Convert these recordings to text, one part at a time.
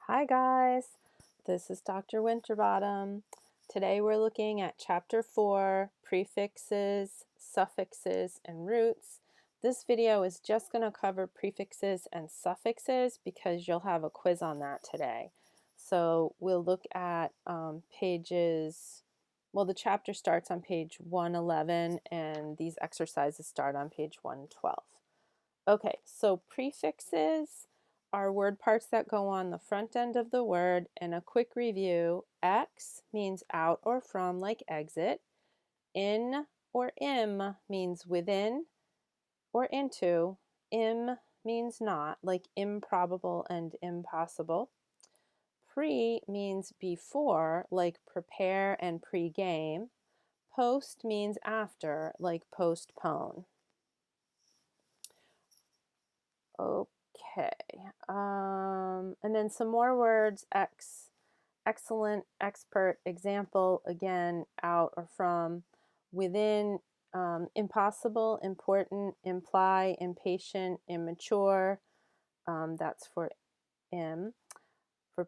Hi guys, this is Dr. Winterbottom. Today we're looking at Chapter 4, Prefixes, Suffixes, and Roots. This video is just going to cover prefixes and suffixes because you'll have a quiz on that today. So we'll look at the chapter starts on page 111 and these exercises start on page 112. Okay, so prefixes are word parts that go on the front end of the word. And a quick review: X means out or from, like exit. In or im means within or into. Im means not, like improbable and impossible. Pre means before, like prepare and pre-game. Post means after, like postpone. Okay, and then some more words: excellent, expert, example, again, out or from, within, impossible, important, imply, impatient, immature, that's for im. For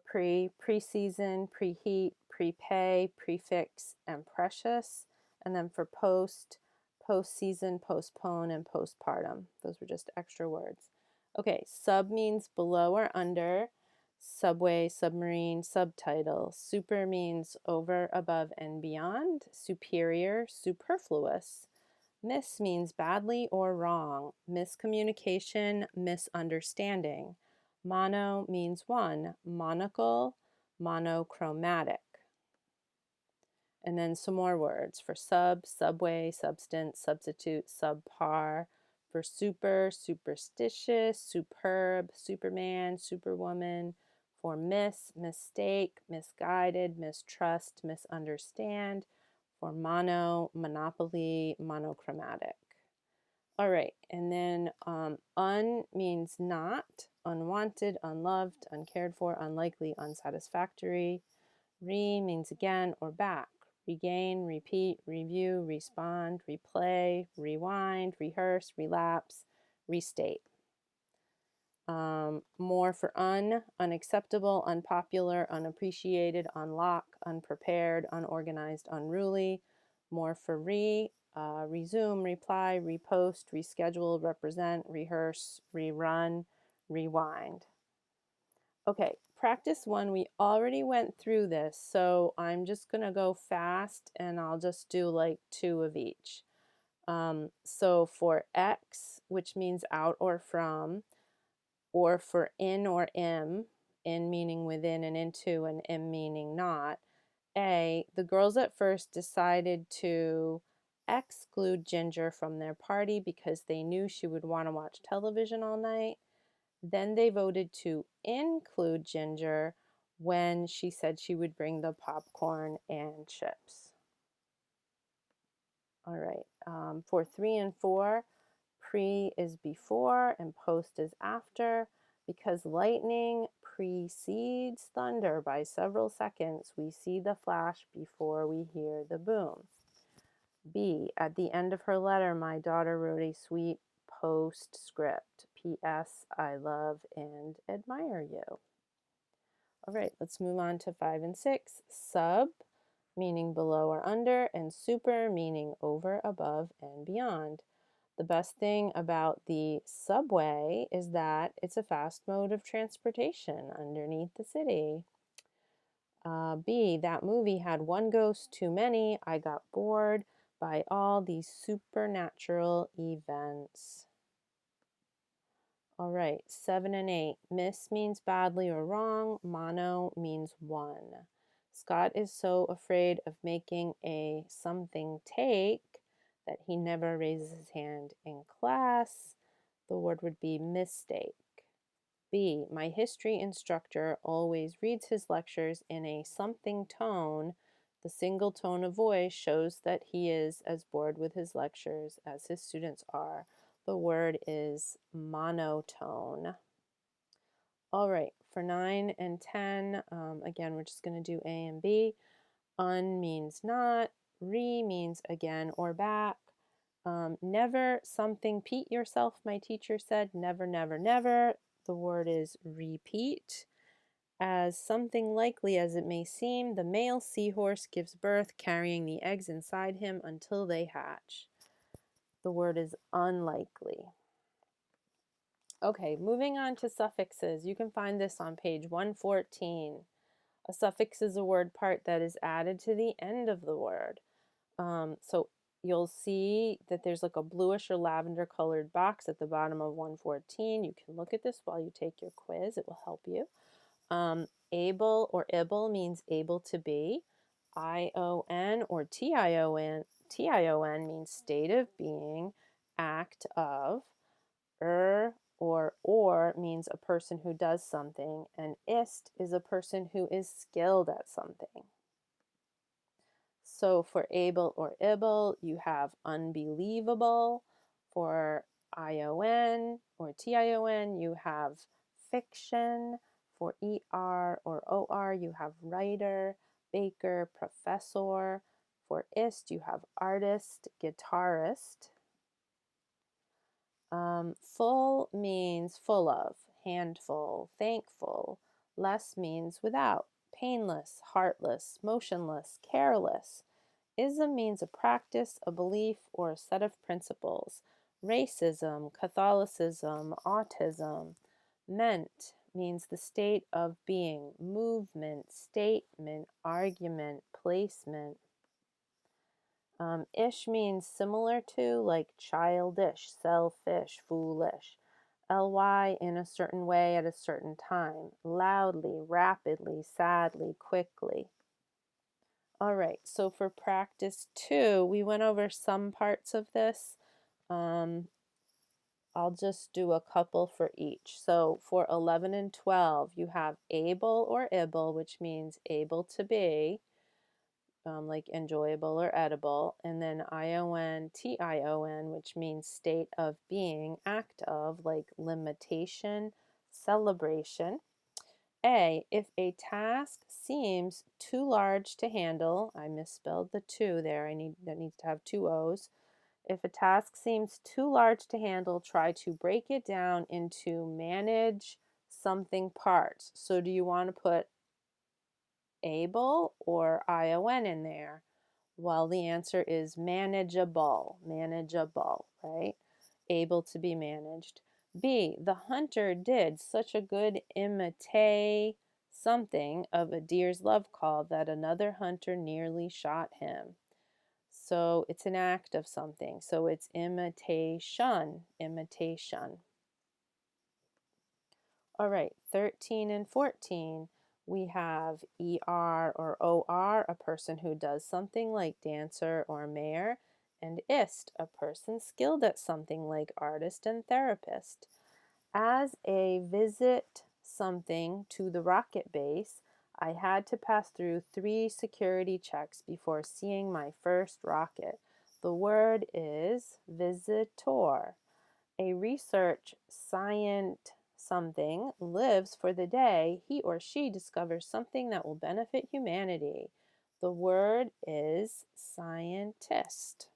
pre-season, preheat, prepay, prefix, and precious. And then for post-season, postpone, and postpartum. Those were just extra words. Okay, sub means below or under. Subway, submarine, subtitle. Super means over, above, and beyond. Superior, superfluous. Miss means badly or wrong. Miscommunication, misunderstanding. Mono means one. Monocle, monochromatic. And then some more words for sub, subway, substance, substitute, subpar. For super, superstitious, superb, superman, superwoman. For miss, mistake, misguided, mistrust, misunderstand. For mono, monopoly, monochromatic. All right, and then un means not, unwanted, unloved, uncared for, unlikely, unsatisfactory. Re means again or back. Regain, repeat, review, respond, replay, rewind, rehearse, relapse, restate. More for unacceptable, unpopular, unappreciated, unlock, unprepared, unorganized, unruly. More for resume, reply, repost, reschedule, represent, rehearse, rerun, rewind. Okay, practice one, we already went through this, so I'm just going to go fast and I'll just do like two of each. So for X, which means out or from, or for in or im, in meaning within and into, and im meaning not. A, the girls at first decided to exclude Ginger from their party because they knew she would want to watch television all night. Then they voted to include Ginger when she said she would bring the popcorn and chips. All right, for 3 and 4, pre is before and post is after. Because lightning precedes thunder by several seconds, we see the flash before we hear the boom. B, at the end of her letter, my daughter wrote a sweet postscript. P.S. I love and admire you. All right, let's move on to 5 and 6. Sub, meaning below or under, and super, meaning over, above, and beyond. The best thing about the subway is that it's a fast mode of transportation underneath the city. B, that movie had one ghost too many. I got bored by all these supernatural events. All right, 7 and 8. Miss means badly or wrong. Mono means one. Scott is so afraid of making a something take that he never raises his hand in class. The word would be mistake. B, my history instructor always reads his lectures in a something tone. The single tone of voice shows that he is as bored with his lectures as his students are. The word is monotone. All right, for 9 and 10, again, we're just going to do A and B. Un means not. Re means again or back. Never something repeat yourself, my teacher said. Never, never, never. The word is repeat. As something likely as it may seem, the male seahorse gives birth, carrying the eggs inside him until they hatch. The word is unlikely. Okay, moving on to suffixes. You can find this on page 114. A suffix is a word part that is added to the end of the word. So you'll see that there's like a bluish or lavender colored box at the bottom of 114. You can look at this while you take your quiz. It will help you. Able or able means able to be. ION or TION means state of being, act of. Or means a person who does something, and ist is a person who is skilled at something. So for able or able, you have unbelievable. For ION or TION, you have fiction. For ER or OR, you have writer, baker, professor. For ist, you have artist, guitarist. Full means full of, handful, thankful. Less means without, painless, heartless, motionless, careless. Ism means a practice, a belief, or a set of principles. Racism, Catholicism, autism. Meant means the state of being, movement, statement, argument, placement. Ish means similar to, like childish, selfish, foolish. Ly in a certain way at a certain time. Loudly, rapidly, sadly, quickly. All right, so for practice 2, we went over some parts of this. I'll just do a couple for each. So for 11 and 12, you have able or able, which means able to be. Like enjoyable or edible, and then ION, TION, which means state of being, act of, like limitation, celebration. If a task seems too large to handle, I misspelled the two there, that needs to have two O's. If a task seems too large to handle, try to break it down into manage something parts. So do you want to put able or ION in there? Well, the answer is manageable, right? Able to be managed. B, the hunter did such a good imitate something of a deer's love call that another hunter nearly shot him. So it's an act of something. So it's imitation. All right, 13 and 14. We have ER or OR, a person who does something like dancer or mayor, and IST, a person skilled at something like artist and therapist. As a visit something to the rocket base, I had to pass through 3 security checks before seeing my first rocket. The word is visitor. A research scientist something lives for the day he or she discovers something that will benefit humanity. The word is scientist.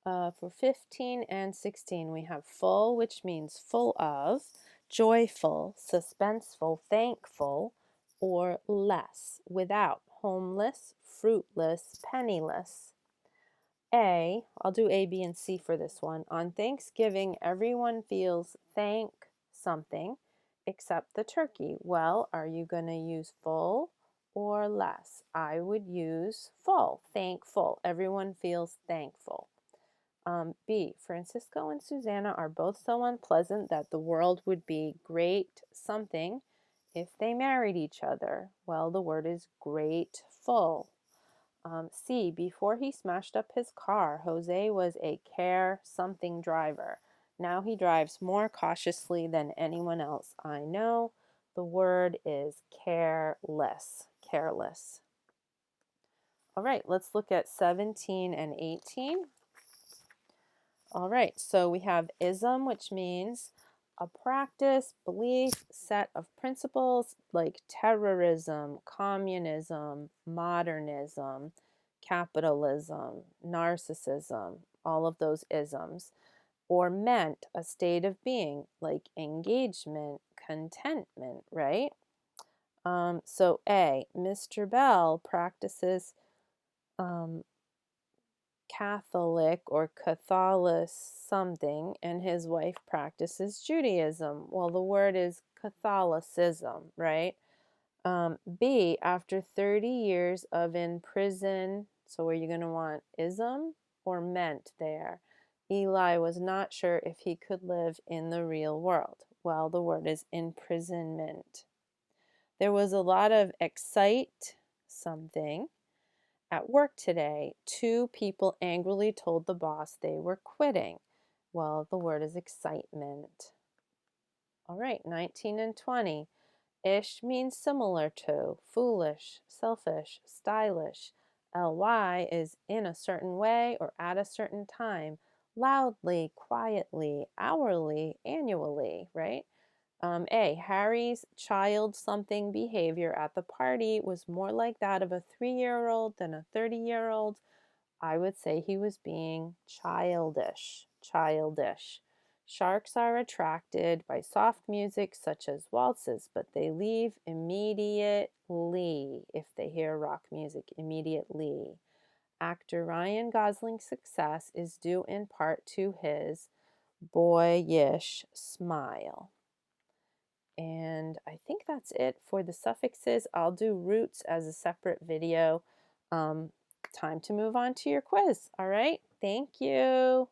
For 15 and 16, we have full, which means full of, joyful, suspenseful, thankful, or less, without, homeless, fruitless, penniless. I'll do A, B, and C for this one. On Thanksgiving, everyone feels thank something except the turkey. Well, are you going to use full or less? I would use full, thankful. Everyone feels thankful. B, Francisco and Susanna are both so unpleasant that the world would be great something if they married each other. Well, the word is grateful. C, before he smashed up his car, Jose was a care something driver. Now he drives more cautiously than anyone else I know. The word is careless. All right, let's look at 17 and 18. All right, so we have ism, which means a practice, belief, set of principles like terrorism, communism, modernism, capitalism, narcissism, all of those isms. Or meant, a state of being like engagement, contentment, right? So A, Mr. Bell practices um, Catholic or Catholic something, and his wife practices Judaism. Well, the word is Catholicism, right? B, after 30 years of in prison, so are you going to want ism or meant there? Eli was not sure if he could live in the real world. Well, the word is imprisonment. There was a lot of excite something at work today. 2 people angrily told the boss they were quitting. Well, the word is excitement. All right, 19 and 20. Ish means similar to, foolish, selfish, stylish. Ly is in a certain way or at a certain time, loudly, quietly, hourly, annually, right? A, Harry's child something behavior at the party was more like that of a 3-year-old than a 30-year-old. I would say he was being childish. Childish. Sharks are attracted by soft music such as waltzes, but they leave immediately if they hear rock music. Immediately. Actor Ryan Gosling's success is due in part to his boyish smile. And I think that's it for the suffixes. I'll do roots as a separate video. Time to move on to your quiz. All right, thank you.